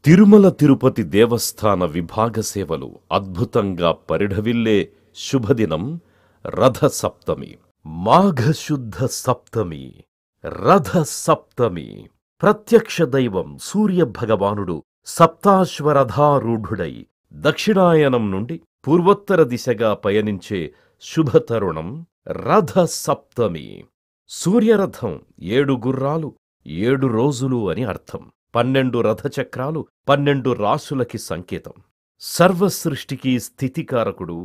తిరుమల తిరుపతి దేవస్థాన విభాగ సేవలు అద్భుతంగా పరిఢవిల్లే శుభదినం రథ సప్తమి. మాఘశుద్ధ సప్తమి, రథ సప్తమి. ప్రత్యక్ష దైవం సూర్య భగవానుడు సప్తాశ్వరథారూఢుడై దక్షిణాయనం నుండి పూర్వోత్తర దిశగా పయనించే శుభతరుణం రథ సప్తమి. సూర్యరథం 7 గుర్రాలు 7 రోజులు అని అర్థం. 12 రథచక్రాలు 12 రాసులకి సంకేతం. సర్వసృష్టికి స్థితికారకుడు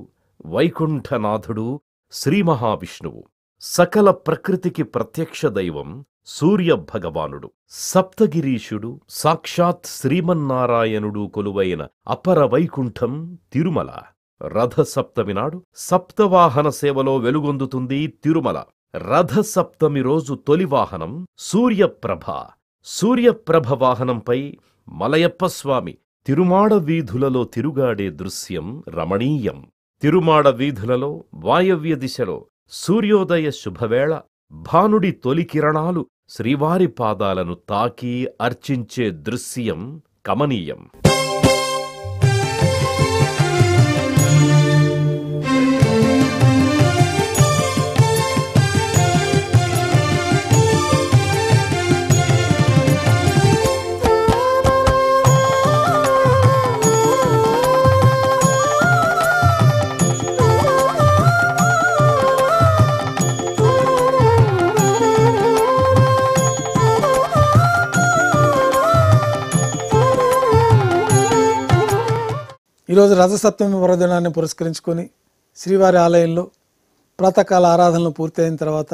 వైకుంఠనాథుడు శ్రీ మహావిష్ణువు. సకల ప్రకృతికి ప్రత్యక్ష దైవం సూర్య భగవానుడు. సప్తగిరీశుడు సాక్షాత్ శ్రీమన్నారాయణుడు కొలువైన అపర వైకుంఠం తిరుమల. రథ సప్తమి నాడు సప్తవాహన సేవలో వెలుగొందుతుంది తిరుమల. రథ సప్తమి రోజు తొలి వాహనం సూర్యప్రభ. సూర్యప్రభ వాహనంపై మలయప్ప స్వామి తిరుమాడ వీధులలో తిరుగాడే దృశ్యం రమణీయం. తిరుమాడ వీధులలో వాయవ్య దిశలో సూర్యోదయ శుభవేళ భానుడి తొలి కిరణాలు శ్రీవారి పాదాలను తాకి అర్చించే దృశ్యం కమనీయం. ఈరోజు రథసప్తమి పర్వదినాన్ని పురస్కరించుకొని శ్రీవారి ఆలయంలో ప్రాతకాల ఆరాధనలు పూర్తయిన తర్వాత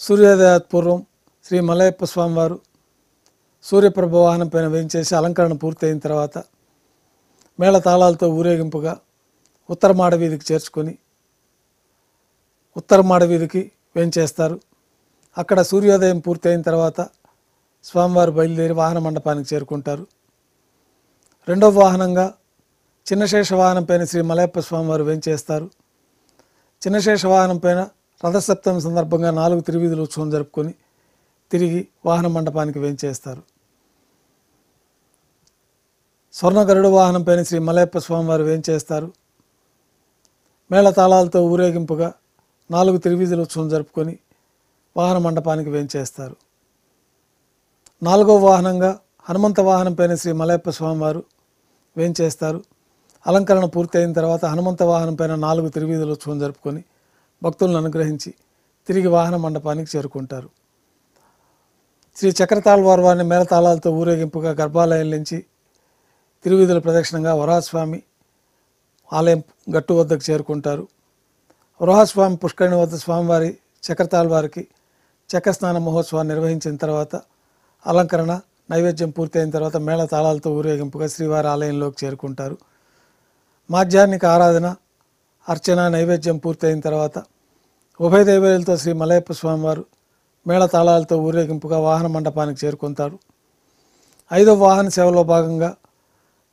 సూర్యోదయాత్పూర్వం శ్రీ మలయప్ప స్వామివారు సూర్యప్రభ వాహనం పైన వేయించేసి అలంకరణ పూర్తయిన తర్వాత మేళతాళాలతో ఊరేగింపుగా ఉత్తర మాడ వీధికి చేర్చుకొని ఉత్తర మాడ వీధికి వేయించేస్తారు. అక్కడ సూర్యోదయం పూర్తయిన తర్వాత స్వామివారు బయలుదేరి వాహన మండపానికి చేరుకుంటారు. రెండవ వాహనంగా చిన్నశేష వాహనం పైన శ్రీ మలయప్ప స్వామివారు వేంచేస్తారు. చిన్నశేష వాహనం పైన రథసప్తమి సందర్భంగా 4 తిరువీధుల ఉత్సవం జరుపుకొని తిరిగి వాహన మండపానికి వేంచేస్తారు. స్వర్ణ గరుడ వాహనం పైన శ్రీ మలయప్ప స్వామివారు వేంచేస్తారు. మేళతాళాలతో ఊరేగింపుగా 4 తిరువీధుల ఉత్సవం జరుపుకొని వాహన మండపానికి వేంచేస్తారు. 4వ వాహనంగా హనుమంత వాహనం పైన శ్రీ మలయప్ప స్వామివారు వేంచేస్తారు. అలంకరణ పూర్తయిన తర్వాత హనుమంత వాహనం పైన 4 తిరువీధుల ఉత్సవం జరుపుకొని భక్తులను అనుగ్రహించి తిరిగి వాహన మండపానికి చేరుకుంటారు. శ్రీ చక్రతాళ్వార్ వారిని మేళతాళాలతో ఊరేగింపుగా గర్భాలయం నుంచి తిరువీధుల ప్రదక్షిణంగా వరాహస్వామి ఆలయం గట్టు వద్దకు చేరుకుంటారు. వరాహస్వామి పుష్కరిణి వద్ద స్వామివారి చక్రతాళ్వారికి చక్రస్నాన మహోత్సవాన్ని నిర్వహించిన తర్వాత అలంకరణ నైవేద్యం పూర్తయిన తర్వాత మేళతాళాలతో ఊరేగింపుగా శ్రీవారి ఆలయంలోకి చేరుకుంటారు. మాధ్యాహ్నిక ఆరాధన అర్చన నైవేద్యం పూర్తయిన తర్వాత ఉభయ దైవాలతో శ్రీ మలయప్ప స్వామివారు మేళతాళాలతో ఊరేగింపుగా వాహన మండపానికి చేరుకుంటారు. 5వ వాహన సేవలో భాగంగా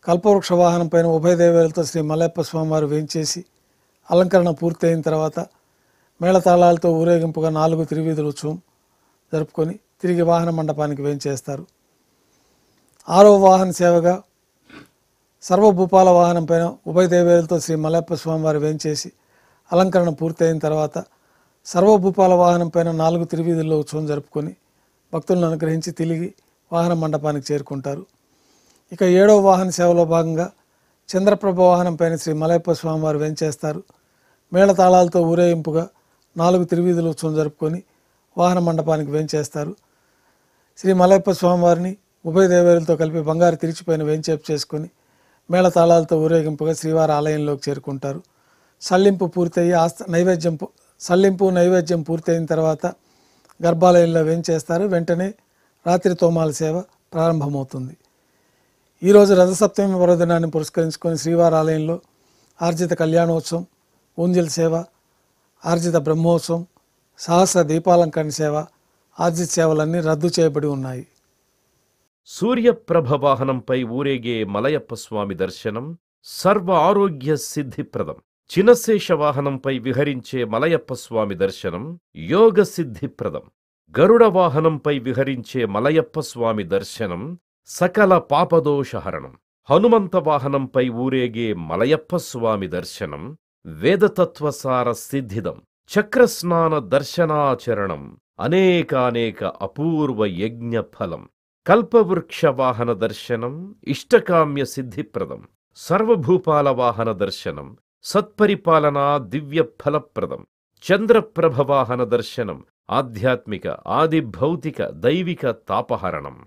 కల్పవృక్ష వాహనం పైన ఉభయ దైవాలతో శ్రీ మలయప్ప స్వామివారు వేయించేసి అలంకరణ పూర్తయిన తర్వాత మేళతాళాలతో ఊరేగింపుగా 4 తిరువీధుల ఉత్సవం జరుపుకొని తిరిగి వాహన మండపానికి వేయించేస్తారు. 6వ వాహన సేవగా సర్వభూపాల వాహనం పైన ఉభయ దైవాలతో శ్రీ మలయప్ప స్వామివారు వేయించేసి అలంకరణ పూర్తయిన తర్వాత సర్వభూపాల వాహనం పైన 4 తిరువీధుల్లో ఉత్సవం జరుపుకొని భక్తులను అనుగ్రహించి తిరిగి వాహన మండపానికి చేరుకుంటారు. ఇక 7వ వాహన సేవలో భాగంగా చంద్రప్రభ వాహనం పైన శ్రీ మలయప్ప స్వామివారు వేయించేస్తారు. మేళతాళాలతో ఊరేగింపుగా 4 తిరువీధుల ఉత్సవం జరుపుకొని వాహన మండపానికి వేయించేస్తారు. శ్రీ మలయప్ప స్వామివారిని ఉభయ దైవాలతో కలిపి బంగారు తిరిచిపైన వేయించేపు చేసుకొని మేళతాళాలతో ఊరేగింపుగా శ్రీవారి ఆలయంలోకి చేరుకుంటారు. సల్లింపు నైవేద్యం పూర్తయిన తర్వాత గర్భాలయంలో వేయించేస్తారు. వెంటనే రాత్రి తోమాల సేవ ప్రారంభమవుతుంది. ఈరోజు రథసప్తమి పర్వదినాన్ని పురస్కరించుకొని శ్రీవారి ఆలయంలో ఆర్జిత కళ్యాణోత్సవం, ఊంజల్ సేవ, ఆర్జిత బ్రహ్మోత్సవం, సహస్ర దీపాలంకరణ సేవ, ఆర్జిత సేవలన్నీ రద్దు చేయబడి ఉన్నాయి. సూర్యప్రభ వాహనంపై ఊరేగే మలయప్ప స్వామి దర్శనం సర్వ ఆరోగ్య సిద్ధిప్రదం. చినశేష వాహనంపై విహరించే మలయప్ప స్వామి దర్శనం యోగ సిద్ధిప్రదం. గరుడ వాహనంపై విహరించే మలయప్ప స్వామి దర్శనం సకల పాపదోషహరణం. హనుమంత వాహనంపై ఊరేగే మలయప్ప స్వామి దర్శనం వేదతత్వసార సిద్ధిదం. చక్రస్నాన దర్శనాచరణం అనేకానేక అపూర్వ యజ్ఞ ఫలం. కల్పవృక్ష వాహన దర్శనం ఇష్టకామ్య సిద్ధిప్రదం. సర్వభూపాల వాహన దర్శనం సత్పరిపాలనా దివ్య ఫలప్రదం. చంద్రప్రభ వాహన దర్శనం ఆధ్యాత్మిక ఆది భౌతిక దైవిక తాపహరణం.